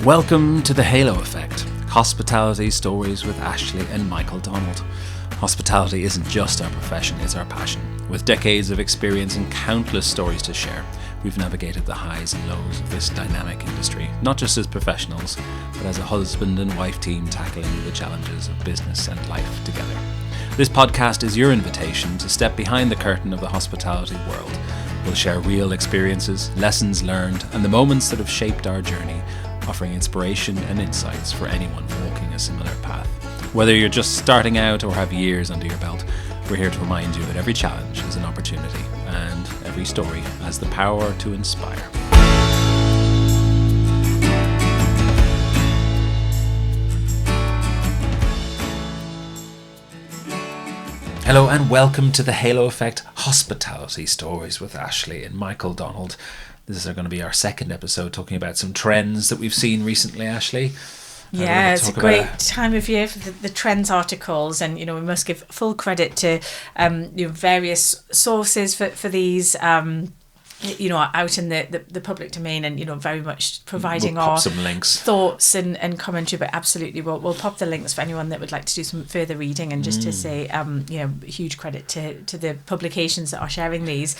Welcome to the Halo Effect, hospitality stories with Ashleigh and Michael Donald. Hospitality isn't just our profession, it's our passion. With decades of experience and countless stories to share, we've navigated the highs and lows of this dynamic industry, not just as professionals, but as a husband and wife team tackling the challenges of business and life together. This podcast is your invitation to step behind the curtain of the hospitality world. We'll share real experiences, lessons learned, and the moments that have shaped our journey, offering inspiration and insights for anyone walking a similar path. Whether you're just starting out or have years under your belt, we're here to remind you that every challenge is an opportunity and every story has the power to inspire. Hello and welcome to the Halo Effect Hospitality Stories with Ashleigh and Michael Donald. This is going to be our second episode talking about some trends that we've seen recently, Ashleigh. Yeah, it's a great time of year for the trends articles, and we must give full credit to various sources for these out in the public domain, and very much providing we'll pop our some links, thoughts and commentary. But absolutely, we'll pop the links for anyone that would like to do some further reading, and just to say huge credit to the publications that are sharing these.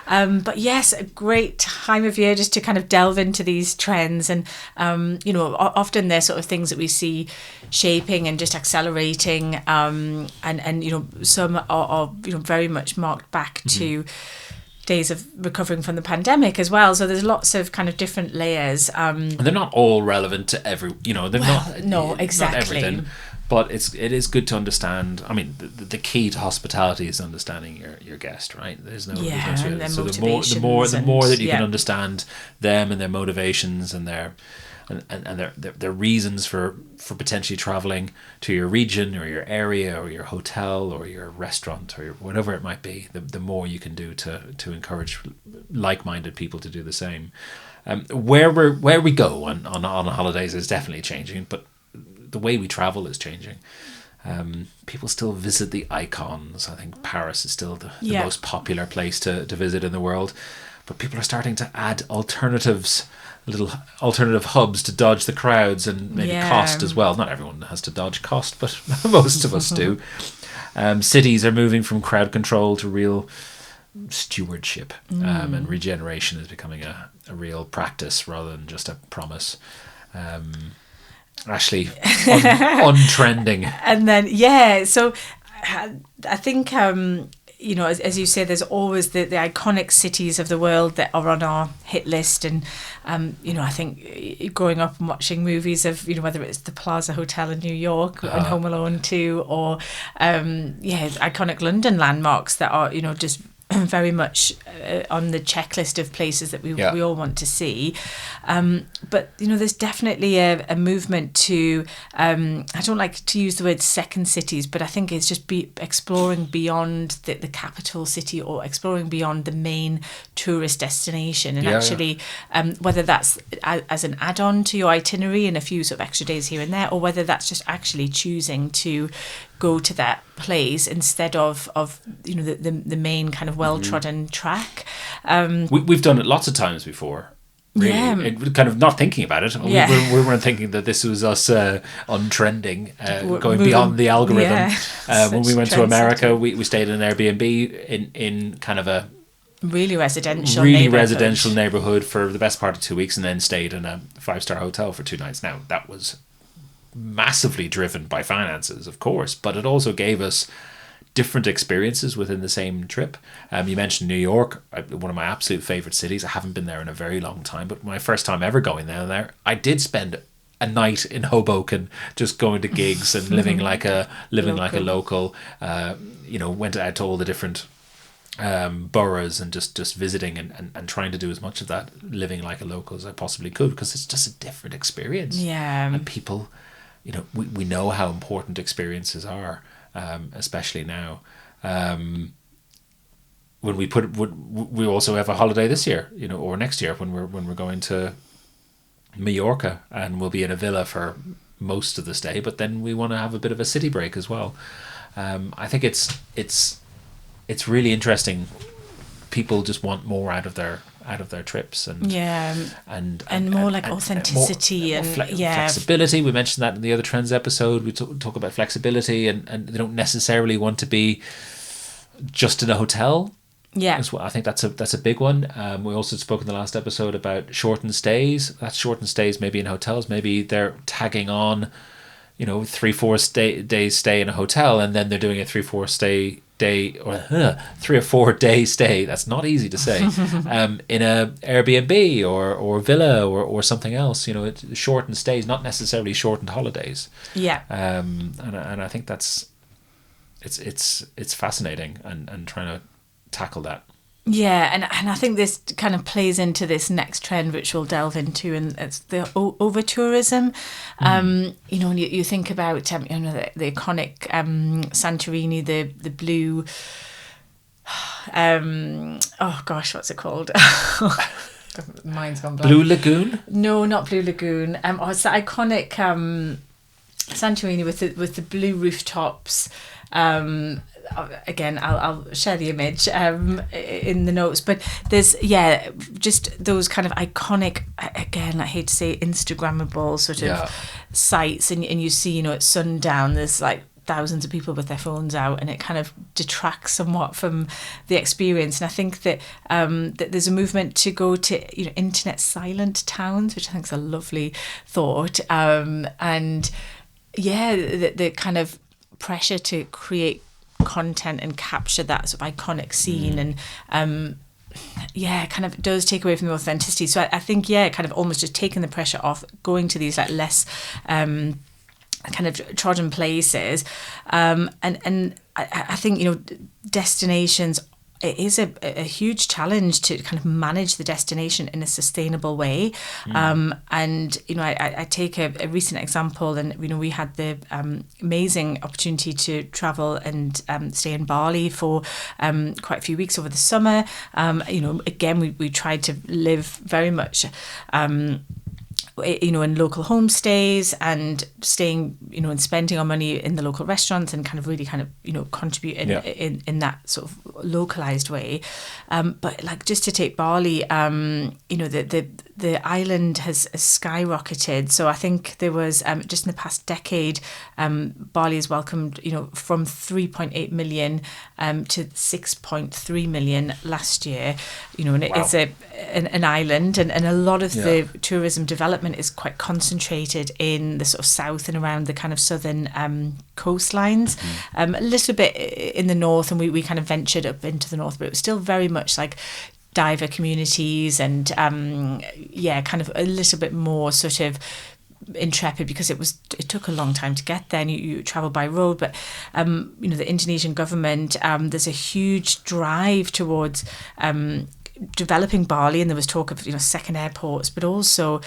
But yes, a great time of year just to kind of delve into these trends, and often they're sort of things that we see shaping and just accelerating, and some are very much marked back to days of recovering from the pandemic as well. So there's lots of kind of different layers. And they're not all relevant to every, no, exactly. Not everything. But it is good to understand. I mean, the key to hospitality is understanding your guest, right? There's no difference really. So the more that you can understand them and their motivations and their reasons for potentially traveling to your region or your area or your hotel or your restaurant or whatever it might be, the more you can do to encourage like-minded people to do the same. Where we go on holidays is definitely changing, but the way we travel is changing. People still visit the icons. I think Paris is still the most popular place to visit in the world, but people are starting to add little alternative hubs to dodge the crowds and maybe cost as well. Not everyone has to dodge cost, but most of us do. Cities are moving from crowd control to real stewardship, and regeneration is becoming a real practice rather than just a promise. Ashleigh, on trending. And then, so I think, as you say, there's always the iconic cities of the world that are on our hit list. And, I think growing up and watching movies of, whether it's the Plaza Hotel in New York and Home Alone 2 or, iconic London landmarks that are, just very much on the checklist of places that we all want to see. But, there's definitely a movement to, I don't like to use the word second cities, but I think it's just exploring beyond the capital city or exploring beyond the main tourist destination. And whether that's as an add-on to your itinerary and a few sort of extra days here and there, or whether that's just actually choosing to go to that place instead of the main kind of well-trodden track. We've done it lots of times before. Really, kind of not thinking about it. We weren't thinking that this was us on trending, going beyond the algorithm. When we went to America, we stayed in an Airbnb in kind of a really residential neighborhood for the best part of 2 weeks, and then stayed in a 5-star hotel for 2 nights. Now that was massively driven by finances, of course, but it also gave us different experiences within the same trip. You mentioned New York, one of my absolute favorite cities. I haven't been there in a very long time, but my first time ever going down there, I did spend a night in Hoboken, just going to gigs and living like a local. Went out to all the different boroughs and just visiting and trying to do as much of that living like a local as I possibly could, because it's just a different experience. And people, we know how important experiences are. Especially now, when we also have a holiday this year, or next year when we're going to Mallorca, and we'll be in a villa for most of the stay, but then we want to have a bit of a city break as well. I think it's really interesting people just want more out of their trips, and and more like authenticity and flexibility. We mentioned that in the other trends episode. We talk about flexibility, and they don't necessarily want to be just in a hotel. Yeah, I think that's a big one. We also spoke in the last episode about shortened stays. That's shortened stays maybe in hotels. Maybe they're tagging on, 3-4 days stay in a hotel, and then they're doing a 3 or 4 day stay. That's not easy to say. In a Airbnb or villa or something else. It's shortened stays, not necessarily shortened holidays. Yeah. And I think it's fascinating and trying to tackle that. Yeah, and I think this kind of plays into this next trend, which we'll delve into, and it's the over tourism. When you think about the iconic Santorini, the blue. Oh gosh, what's it called? Mine's gone blank. Blue Lagoon? No, not Blue Lagoon. It's the iconic Santorini with the blue rooftops. Again, I'll share the image in the notes, but there's just those kind of iconic, again, I hate to say Instagrammable sort of sites, and you see at sundown there's like thousands of people with their phones out, and it kind of detracts somewhat from the experience. And I think that that there's a movement to go to internet silent towns, which I think is a lovely thought, and the kind of pressure to create content and capture that sort of iconic scene, and kind of does take away from the authenticity. So I think kind of almost just taking the pressure off, going to these like less kind of trodden places, and I think destinations, it is a huge challenge to kind of manage the destination in a sustainable way. And I take a recent example, and we had the amazing opportunity to travel and stay in Bali for quite a few weeks over the summer. Again, we tried to live very much in local homestays, and staying and spending our money in the local restaurants, and kind of really kind of contribute in that sort of localized way, but like just to take Bali, the island has skyrocketed. So I think there was just in the past decade, Bali has welcomed from 3.8 million to 6.3 million last year, and it is an island, and a lot of the tourism development is quite concentrated in the sort of south and around the kind of southern coastlines, a little bit in the north, and we kind of ventured up into the north, but it was still very much like diver communities, and kind of a little bit more sort of intrepid, because it took a long time to get there, and you travel by road. But the Indonesian government, there's a huge drive towards developing Bali, and there was talk of second airports, but also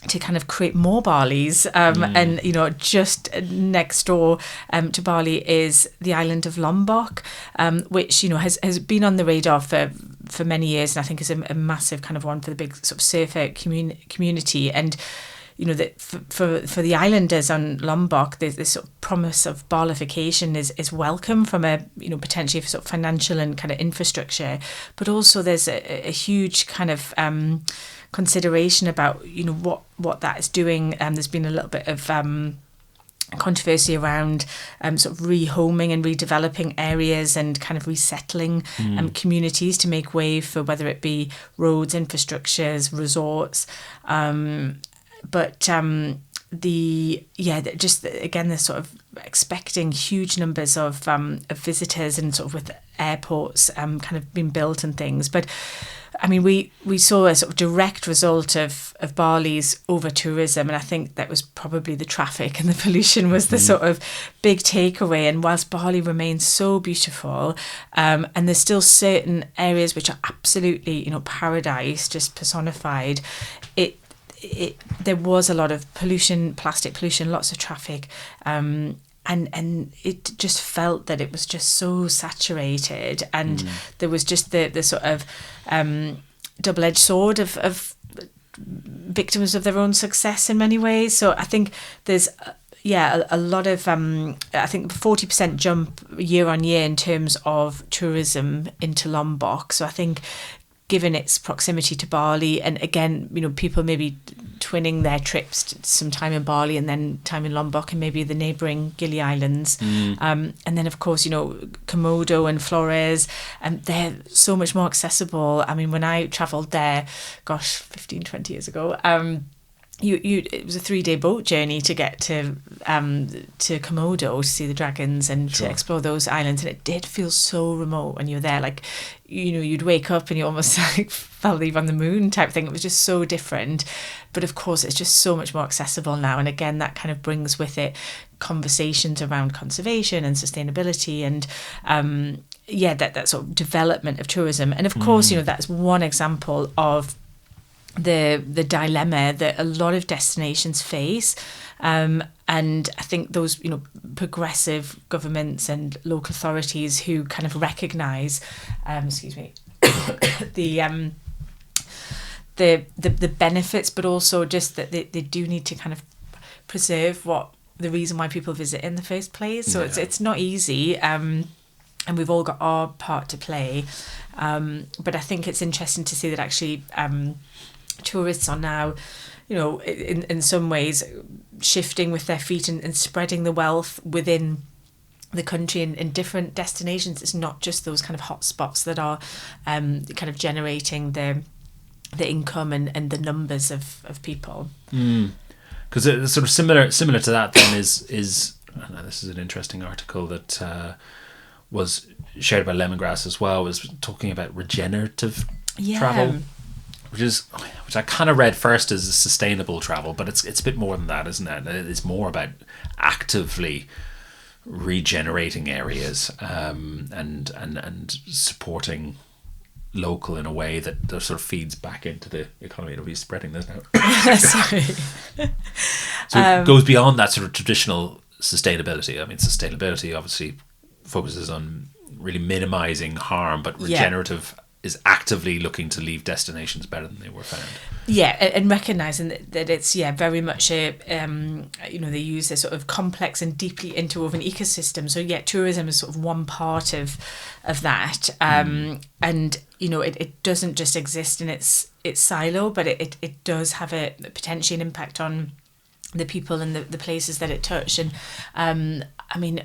to kind of create more Balis, and just next door to Bali is the island of Lombok, which has been on the radar for many years, and I think is a massive kind of one for the big sort of surfer community. And that for the islanders on Lombok, this sort of promise of Balification is welcome from a potentially sort of financial and kind of infrastructure, but also there's a huge kind of consideration about what that is doing. There's been a little bit of controversy around sort of rehoming and redeveloping areas, and kind of resettling communities to make way for whether it be roads, infrastructures, resorts, but just again, they're sort of expecting huge numbers of visitors, and sort of with airports kind of being built and things. But I mean, we saw a sort of direct result of Bali's over tourism, and I think that was probably the traffic and the pollution was the sort of big takeaway. And whilst Bali remains so beautiful, and there's still certain areas which are absolutely paradise, just personified, there was a lot of pollution, plastic pollution, lots of traffic, and it just felt that it was just so saturated, and there was just the sort of double-edged sword of victims of their own success in many ways. So I think there's a lot of, I think 40% jump year on year in terms of tourism into Lombok. So I think given its proximity to Bali, and again, people maybe twinning their trips, some time in Bali and then time in Lombok and maybe the neighbouring Gili Islands. And then, of course, Komodo and Flores, and they're so much more accessible. I mean, when I travelled there, 15-20 years ago, it was a 3-day boat journey to get to Komodo to see the dragons and to explore those islands, and it did feel so remote when you were there. Like, you'd wake up and you almost like felt like on the moon type thing. It was just so different, but of course it's just so much more accessible now. And again, that kind of brings with it conversations around conservation and sustainability and that sort of development of tourism. And of course, that's one example of the dilemma that a lot of destinations face, and I think those progressive governments and local authorities who kind of recognise the benefits, but also just that they do need to kind of preserve the reason why people visit in the first place. So it's not easy, and we've all got our part to play, but I think it's interesting to see that actually tourists are now, in some ways shifting with their feet and spreading the wealth within the country in different destinations. It's not just those kind of hot spots that are kind of generating the income and the numbers of people. Because it's sort of similar to that then is I don't know, this is an interesting article that was shared by Lemongrass as well, was talking about regenerative travel, which I kind of read first as a sustainable travel, but it's a bit more than that, isn't it? It's more about actively regenerating areas, and supporting local in a way that sort of feeds back into the economy. It'll be spreading this now. Sorry. So it goes beyond that sort of traditional sustainability. I mean, sustainability obviously focuses on really minimizing harm, but regenerative is actively looking to leave destinations better than they were found. Yeah, and recognising that it's very much a they use this sort of complex and deeply interwoven ecosystem. So tourism is sort of one part of that, and it doesn't just exist in its silo, but it does have a potentially an impact on the people and the places that it touched. And I mean,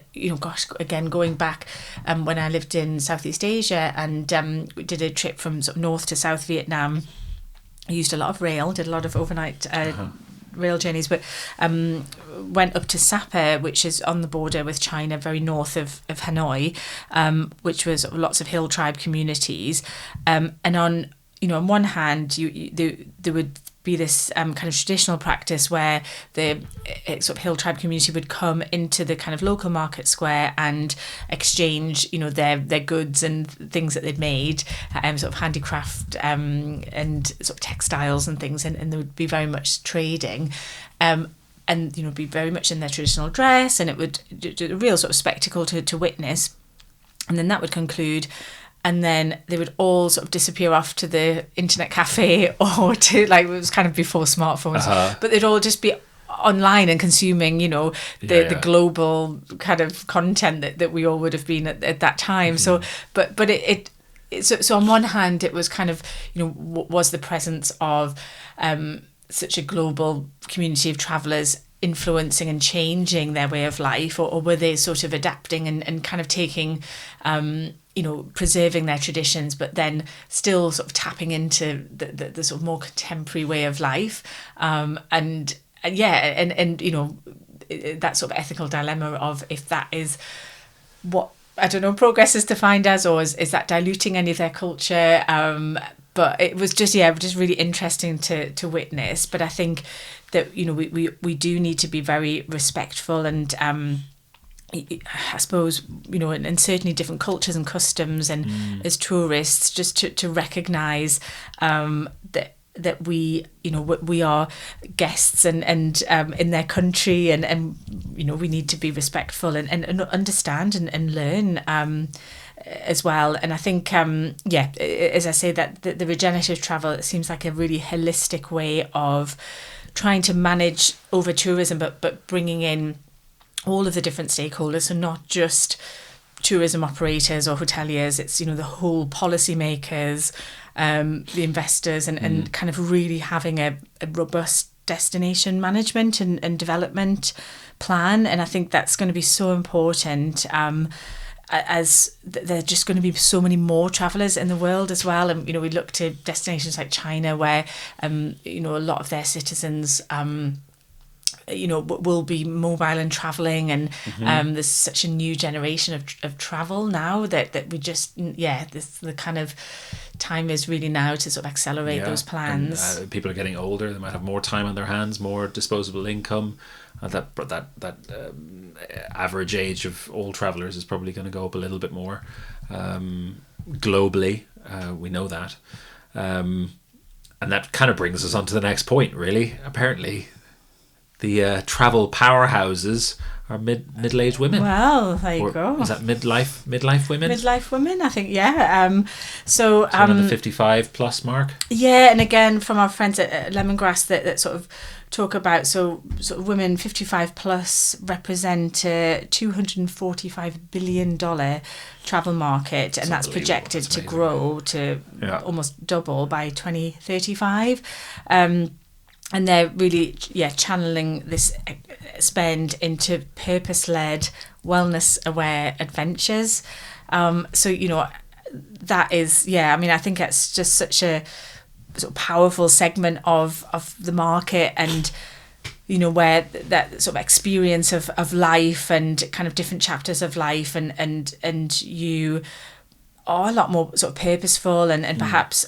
again, going back when I lived in Southeast Asia and we did a trip from sort of North to South Vietnam. I used a lot of rail, did a lot of overnight rail journeys, but went up to Sapa, which is on the border with China, very north of Hanoi, which was lots of hill tribe communities. And on one hand, there would be this kind of traditional practice where the sort of hill tribe community would come into the kind of local market square and exchange, their goods and things that they'd made, sort of handicraft and sort of textiles and things, and there would be very much trading, and be very much in their traditional dress, and it would do a real sort of spectacle to witness, and then that would conclude. And then they would all sort of disappear off to the internet cafe or to, like, it was kind of before smartphones, but they'd all just be online and consuming, the global kind of content that we all would have been at that time. So, but so on one hand, it was kind of, was the presence of such a global community of travellers influencing and changing their way of life, or were they sort of adapting and kind of taking preserving their traditions, but then still sort of tapping into the sort of more contemporary way of life, and that sort of ethical dilemma of if that is what, I don't know, progress is defined as, or is that diluting any of their culture? But it was just really interesting to witness. But I think that we do need to be very respectful and I suppose, and certainly different cultures and customs, and as tourists, just to recognise that we are guests and in their country, and we need to be respectful and understand and learn as well. And I think as I say, that the regenerative travel, it seems like a really holistic way of trying to manage over tourism, but bringing in all of the different stakeholders, so not just tourism operators or hoteliers, it's, the whole policymakers, the investors, and kind of really having a robust destination management and development plan. And I think that's going to be so important, as there are just going to be so many more travellers in the world as well. And, we look to destinations like China where, a lot of their citizens, will be mobile and travelling, and there's such a new generation of travel now that we just, the kind of time is really now to sort of accelerate those plans. And, people are getting older, they might have more time on their hands, more disposable income. That average age of all travellers is probably going to go up a little bit more globally. We know that, and that kind of brings us on to the next point. Really, apparently, the travel powerhouses are middle-aged women. Well, there you go. Is that midlife women? Midlife women, I think, yeah. So on the 55 plus mark. Yeah, and again from our friends at Lemongrass that sort of talk about, so sort of women 55 plus represent a $245 billion travel market, and that's projected to grow to almost double by 2035. And they're really, channeling this spend into purpose-led, wellness-aware adventures. So, that is, I think it's just such a sort of powerful segment of the market, and, where that sort of experience of life and kind of different chapters of life, and you are a lot more sort of purposeful and perhaps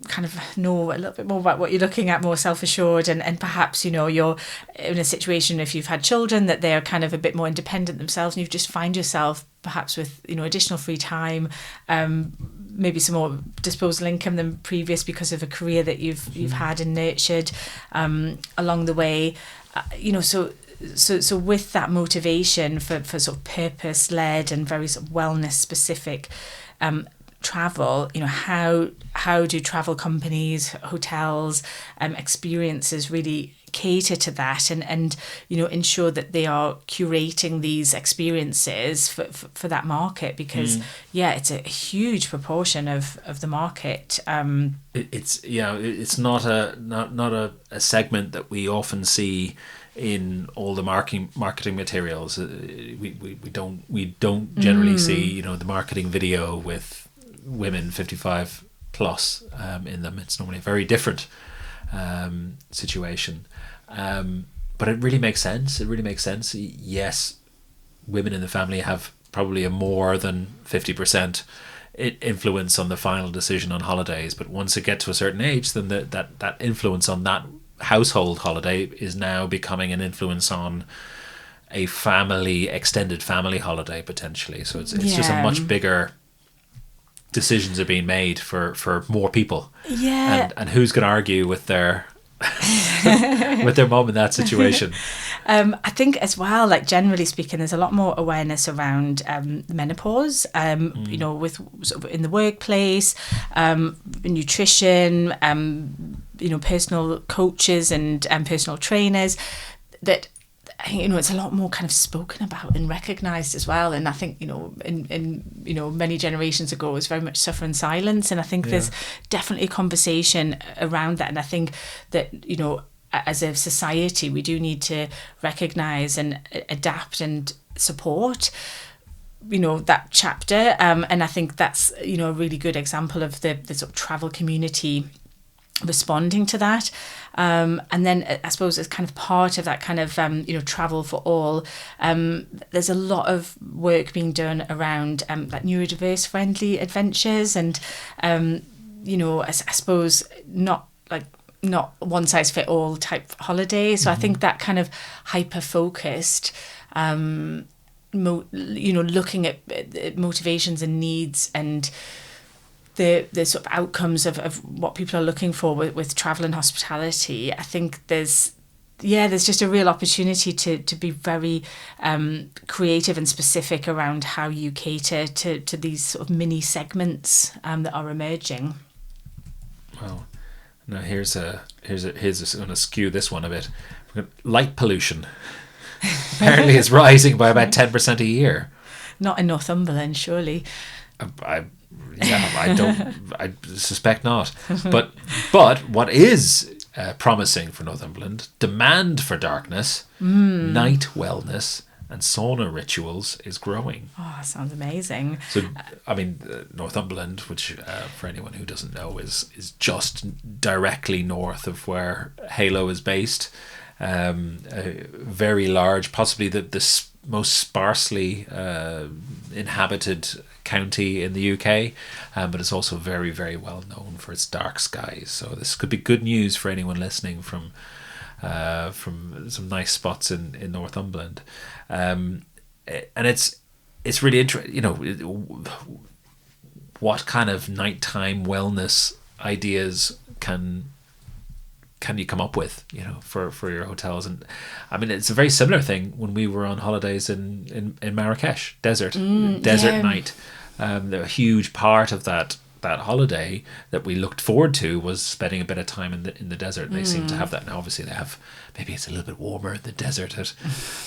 kind of know a little bit more about what you're looking at, more self-assured, and perhaps you're in a situation, if you've had children, that they're kind of a bit more independent themselves, and you just find yourself perhaps with additional free time, maybe some more disposable income than previous because of a career that you've had and nurtured along the way, So with that motivation for sort of purpose-led and very sort of wellness-specific travel, how do travel companies, hotels, experiences really cater to that, and ensure that they are curating these experiences for that market, because it's a huge proportion of the market. It's not a segment that we often see in all the marketing materials. We don't generally see the marketing video with women 55 plus in them. It's normally a very different situation, but it really makes sense. Yes, women in the family have probably a more than 50% influence on the final decision on holidays, but once it gets to a certain age, then that influence on that household holiday is now becoming an influence on a extended family holiday potentially. So it's just a much bigger decisions are being made for more people. And who's going to argue with their with their mom in that situation? I think as well, like generally speaking, there's a lot more awareness around menopause, with sort of in the workplace, nutrition, personal coaches and personal trainers, that it's a lot more kind of spoken about and recognised as well. And I think in many generations ago it was very much suffer in silence, and I think there's definitely a conversation around that. And I think that as a society we do need to recognise and adapt and support that chapter, and I think that's a really good example of the sort of travel community responding to that. And then I suppose as kind of part of that kind of travel for all, there's a lot of work being done around like neurodiverse-friendly adventures, and I suppose not one size fit all type holiday. So I think that kind of hyper focused looking at motivations and needs and the sort of outcomes of what people are looking for with travel and hospitality. I think there's just a real opportunity to be very creative and specific around how you cater to these sort of mini segments that are emerging. Well, now here's going to skew this one a bit. Light pollution. apparently is rising by about 10% a year. Not in Northumberland, surely. I suspect not. But what is promising for Northumberland, demand for darkness, night wellness, and sauna rituals is growing. Oh, sounds amazing. So, I mean, Northumberland, which for anyone who doesn't know, is just directly north of where Halo is based. A very large, possibly the most sparsely inhabited county in the UK, but it's also very, very well known for its dark skies. So this could be good news for anyone listening from some nice spots in Northumberland, and it's really interesting. You know, what kind of nighttime wellness ideas can you come up with, you know, for your hotels? And I mean, it's a very similar thing when we were on holidays in Marrakesh, desert night. A huge part of that holiday that we looked forward to was spending a bit of time in the desert. And they seem to have that now. Obviously, they have, maybe it's a little bit warmer in the desert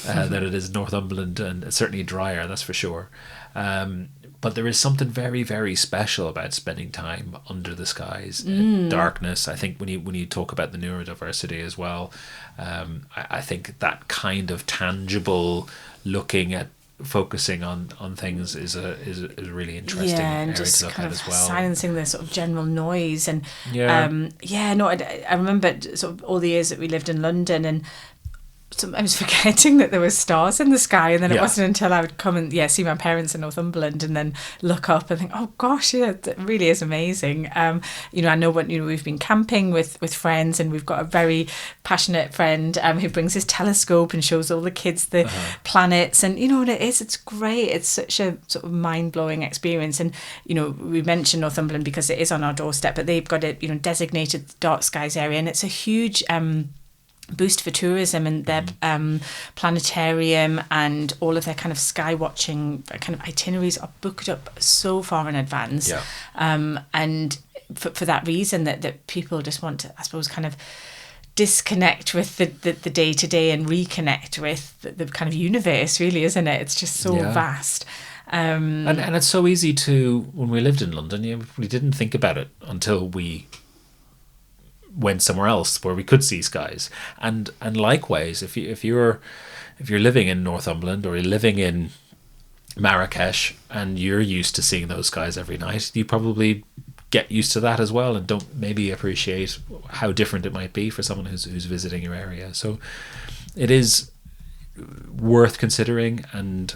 than it is in Northumberland, and it's certainly drier, that's for sure. But there is something very, very special about spending time under the skies, darkness. I think when you talk about the neurodiversity as well, I think that kind of tangible looking at focusing on things is a really interesting and area just to look kind at of as well. silencing the sort of general noise. And I remember sort of all the years that we lived in London, and sometimes forgetting that there were stars in the sky, and then it wasn't until I would come and see my parents in Northumberland and then look up and think, oh gosh, it really is amazing. You know, I know we've been camping with friends, and we've got a very passionate friend who brings his telescope and shows all the kids the planets, and you know what it is, it's great. It's such a sort of mind-blowing experience. And you know, we mentioned Northumberland because it is on our doorstep, but they've got a designated dark skies area, and it's a huge boost for tourism, and their planetarium and all of their kind of sky watching kind of itineraries are booked up so far in advance. And for that reason, that people just want to, I suppose, kind of disconnect with the day-to-day and reconnect with the kind of universe, really, isn't it? It's just so vast. And it's so easy to, when we lived in London, we didn't think about it until we went somewhere else where we could see skies. And likewise, if you're living in Northumberland or you're living in Marrakesh and you're used to seeing those skies every night, you probably get used to that as well, and don't maybe appreciate how different it might be for someone who's visiting your area. So it is worth considering, and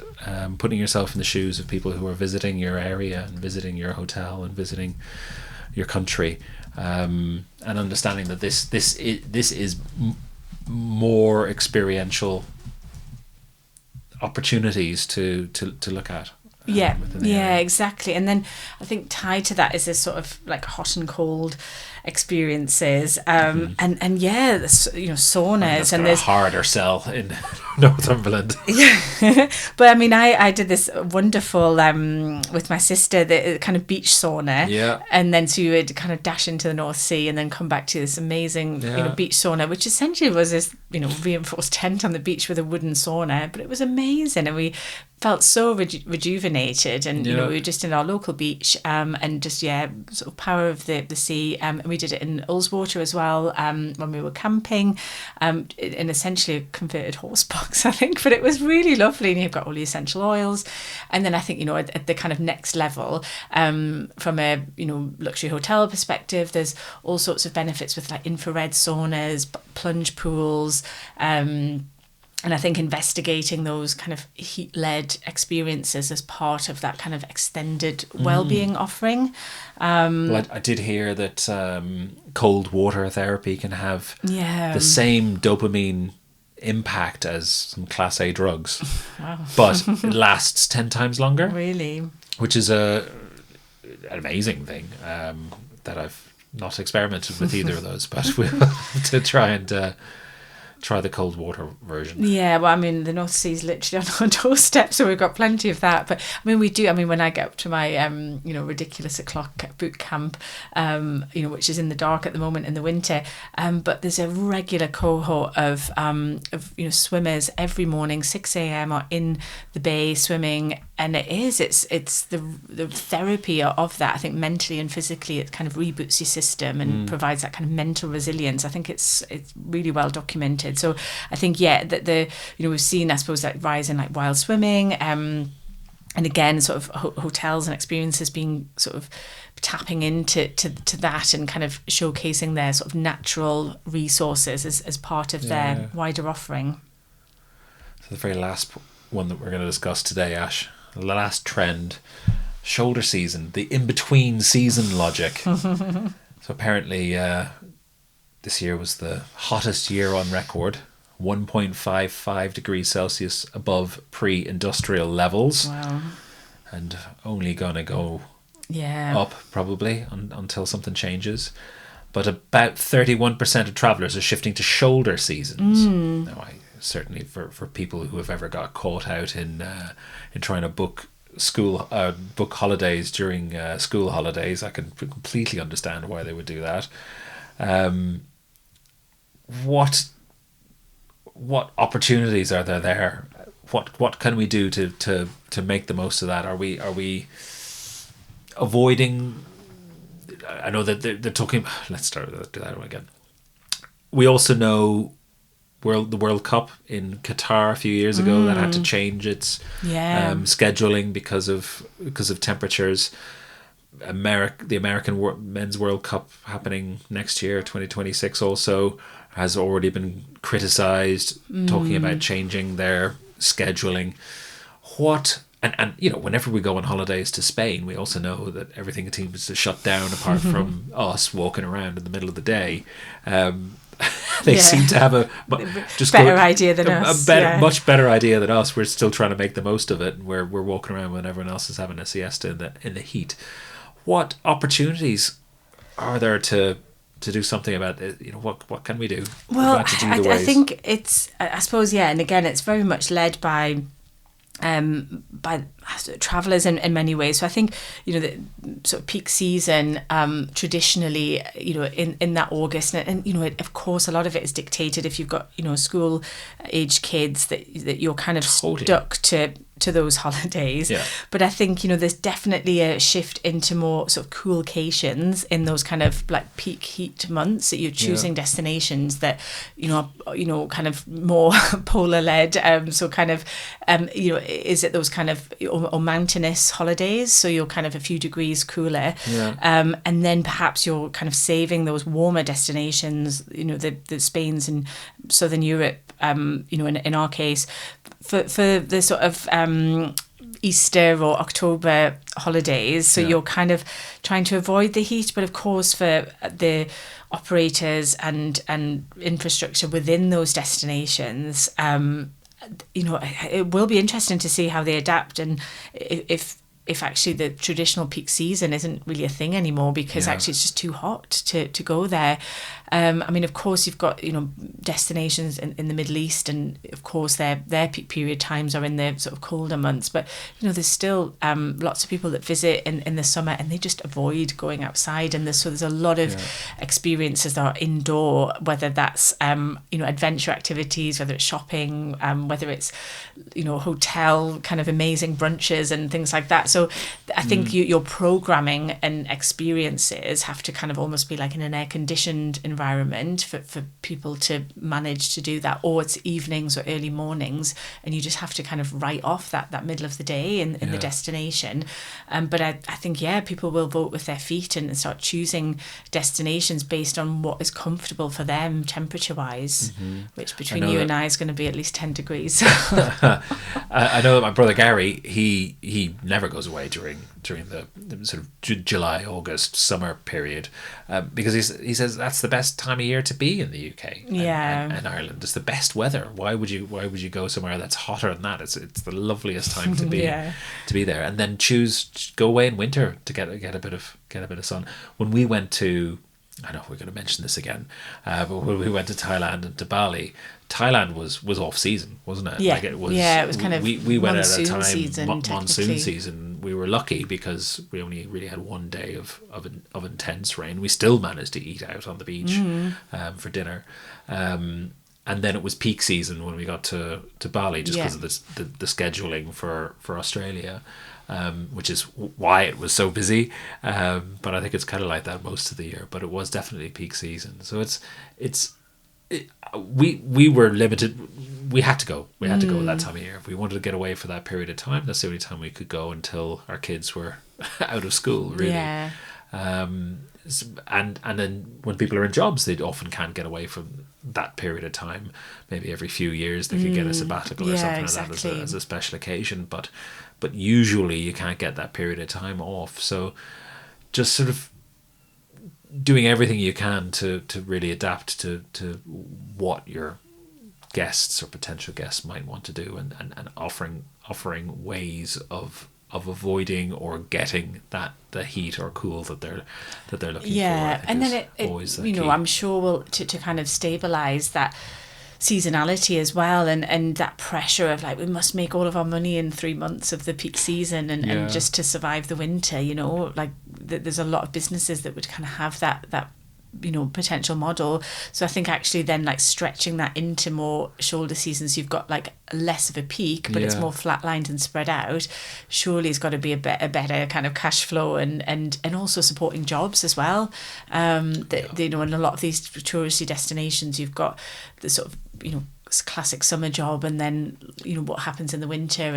putting yourself in the shoes of people who are visiting your area and visiting your hotel and visiting your country, and understanding that this is more experiential opportunities to look at. Exactly. And then I think tied to that is this sort of like hot and cold experiences, and saunas, and there's a harder sell in Northumberland. But I mean, I did this wonderful with my sister, the kind of beach sauna, and then so you would kind of dash into the North Sea and then come back to this amazing beach sauna, which essentially was this reinforced tent on the beach with a wooden sauna, but it was amazing, and we felt so rejuvenated, and we were just in our local beach, and just sort of power of the sea, and we did it in Ullswater as well, when we were camping, in essentially a converted horse box, I think, but it was really lovely, and you've got all the essential oils. And then I think at the kind of next level, from a luxury hotel perspective, there's all sorts of benefits with like infrared saunas, plunge pools, and I think investigating those kind of heat-led experiences as part of that kind of extended well-being offering. Well, I did hear that cold water therapy can have the same dopamine impact as some Class A drugs. Wow. But it lasts 10 times longer. Really? Which is an amazing thing that I've not experimented with either of those, but we'll have to try and try the cold water version. Yeah, well, I mean, the North Sea is literally on our doorstep, so we've got plenty of that. But I mean, we do. I mean, when I get up to my, ridiculous o'clock boot camp, which is in the dark at the moment in the winter, but there's a regular cohort of swimmers every morning, 6 a.m. are in the bay swimming, and it's the therapy of that. I think mentally and physically, it kind of reboots your system and provides that kind of mental resilience. I think it's really well documented. So I think that we've seen, I suppose, that rise in like wild swimming, and again sort of hotels and experiences being sort of tapping into that and kind of showcasing their sort of natural resources as part of their wider offering. So the very last one that we're going to discuss today, Ash, the last trend, shoulder season, the in-between season logic. So apparently this year was the hottest year on record, 1.55 degrees Celsius above pre-industrial levels. Wow. And only going to go up probably until something changes. But about 31% of travellers are shifting to shoulder seasons. Now, certainly for people who have ever got caught out in trying to book holidays during school holidays, I can completely understand why they would do that. What opportunities are there? What can we do to make the most of that? Are we avoiding? I know that they're talking. Let's do that one again. We also know the World Cup in Qatar a few years ago that had to change its scheduling because of temperatures. The American Men's World Cup happening next year, 2026, also has already been criticised, talking about changing their scheduling. And whenever we go on holidays to Spain, we also know that everything seems to shut down apart from us walking around in the middle of the day. They seem to have a much better idea than us. We're still trying to make the most of it, and we're walking around when everyone else is having a siesta in the heat. What opportunities are there to do something about it? What can we do? Well, I think it's, I suppose, and again, it's very much led by travellers in many ways. So I think the sort of peak season traditionally in that August, and of course a lot of it is dictated if you've got school age kids that you're kind of stuck to those holidays. But I think there's definitely a shift into more sort of coolcations in those kind of like peak heat months, that you're choosing destinations that kind of more polar led, so kind of is it those kind of or mountainous holidays, so you're kind of a few degrees cooler, and then perhaps you're kind of saving those warmer destinations, the Spain's and Southern Europe, in our case, for the sort of Easter or October holidays. So you're kind of trying to avoid the heat, but of course for the operators and infrastructure within those destinations, it will be interesting to see how they adapt, and if actually the traditional peak season isn't really a thing anymore, because actually it's just too hot to go there. I mean, of course, you've got destinations in the Middle East, and of course their peak period times are in the sort of colder months. But there's still lots of people that visit in the summer, and they just avoid going outside. And there's a lot of experiences that are indoor, whether that's adventure activities, whether it's shopping, whether it's hotel kind of amazing brunches and things like that. So I think your programming and experiences have to kind of almost be like in an air-conditioned environment for people to manage to do that, or it's evenings or early mornings, and you just have to kind of write off that middle of the day in the destination. But I think people will vote with their feet and start choosing destinations based on what is comfortable for them temperature wise, which between you and I is going to be at least 10 degrees. I know that my brother Gary, he never goes away during the sort of July, August, summer period, because he says that's the best time of year to be in the UK and Ireland. It's the best weather. Why would you go somewhere that's hotter than that? It's the loveliest time to be to be there, and then go away in winter to get a bit of sun. When we went to I know we're going to mention this again, but when we went to Thailand and to Bali, Thailand was off season, wasn't it? Yeah, like it was. Yeah, it was kind of we went at a time season, monsoon season. We were lucky because we only really had one day of intense rain. We still managed to eat out on the beach for dinner, and then it was peak season when we got to Bali, just because of the scheduling for Australia. Which is why it was so busy, but I think it's kind of like that most of the year. But it was definitely peak season, so we were limited. We had to go. We had to go at that time of year. If we wanted to get away for that period of time, that's the only time we could go until our kids were out of school. Really, yeah. And then when people are in jobs, they often can't get away from that period of time. Maybe every few years they could get a sabbatical or something like that as a special occasion, but usually you can't get that period of time off. So just sort of doing everything you can to really adapt to what your guests or potential guests might want to do, and offering ways of avoiding or getting the heat or cool that they're looking for. Yeah, and then it always you know, key. I'm sure will to kind of stabilise that seasonality as well, and that pressure of like, we must make all of our money in 3 months of the peak season and just to survive the winter, you know, like there's a lot of businesses that would kind of have that you know, potential model. So I think actually then like stretching that into more shoulder seasons, you've got like less of a peak, but it's more flatlined and spread out. Surely it's got to be a better kind of cash flow and also supporting jobs as well. You know, in a lot of these touristy destinations, you've got the sort of, you know, classic summer job, and then, you know, what happens in the winter,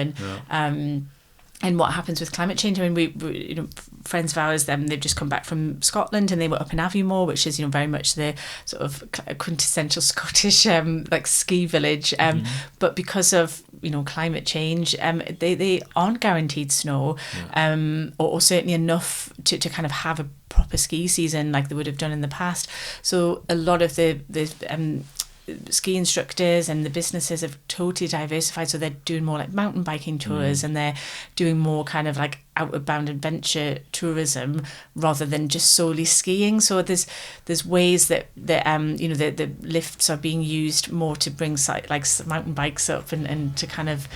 and what happens with climate change. I mean, we you know, friends of ours, they've just come back from Scotland, and they were up in Aviemore, which is, you know, very much the sort of quintessential Scottish like ski village. But because of, you know, climate change, they aren't guaranteed snow, or certainly enough to kind of have a proper ski season like they would have done in the past. So a lot of the ski instructors and the businesses have totally diversified, so they're doing more like mountain biking tours, and they're doing more kind of like outward bound adventure tourism rather than just solely skiing. So there's ways that you know, the lifts are being used more to bring like mountain bikes up and to kind of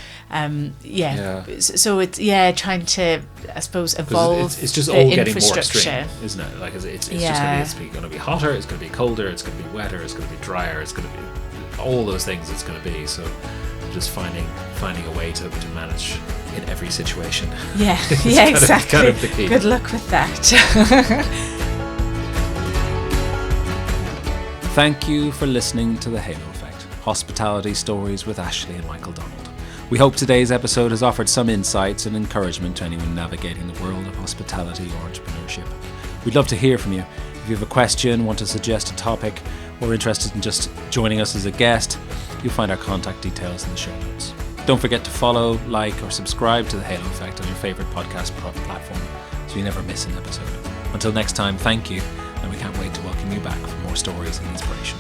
so it's trying to, I suppose, evolve. It's just all getting more extreme, isn't it? Like it's just going to be hotter, it's going to be colder, it's going to be wetter, it's going to be drier, it's going to be all those things it's going to be. So just finding a way to manage in every situation. Exactly. Kind of the key. Good luck with that. Thank you for listening to The Halo Effect, Hospitality Stories with Ashleigh and Michael Donald. We hope today's episode has offered some insights and encouragement to anyone navigating the world of hospitality or entrepreneurship. We'd love to hear from you. If you have a question, want to suggest a topic, or interested in just joining us as a guest, you'll find our contact details in the show notes. Don't forget to follow, like, or subscribe to The Halo Effect on your favourite podcast platform so you never miss an episode. Until next time, thank you, and we can't wait to welcome you back for more stories and inspiration.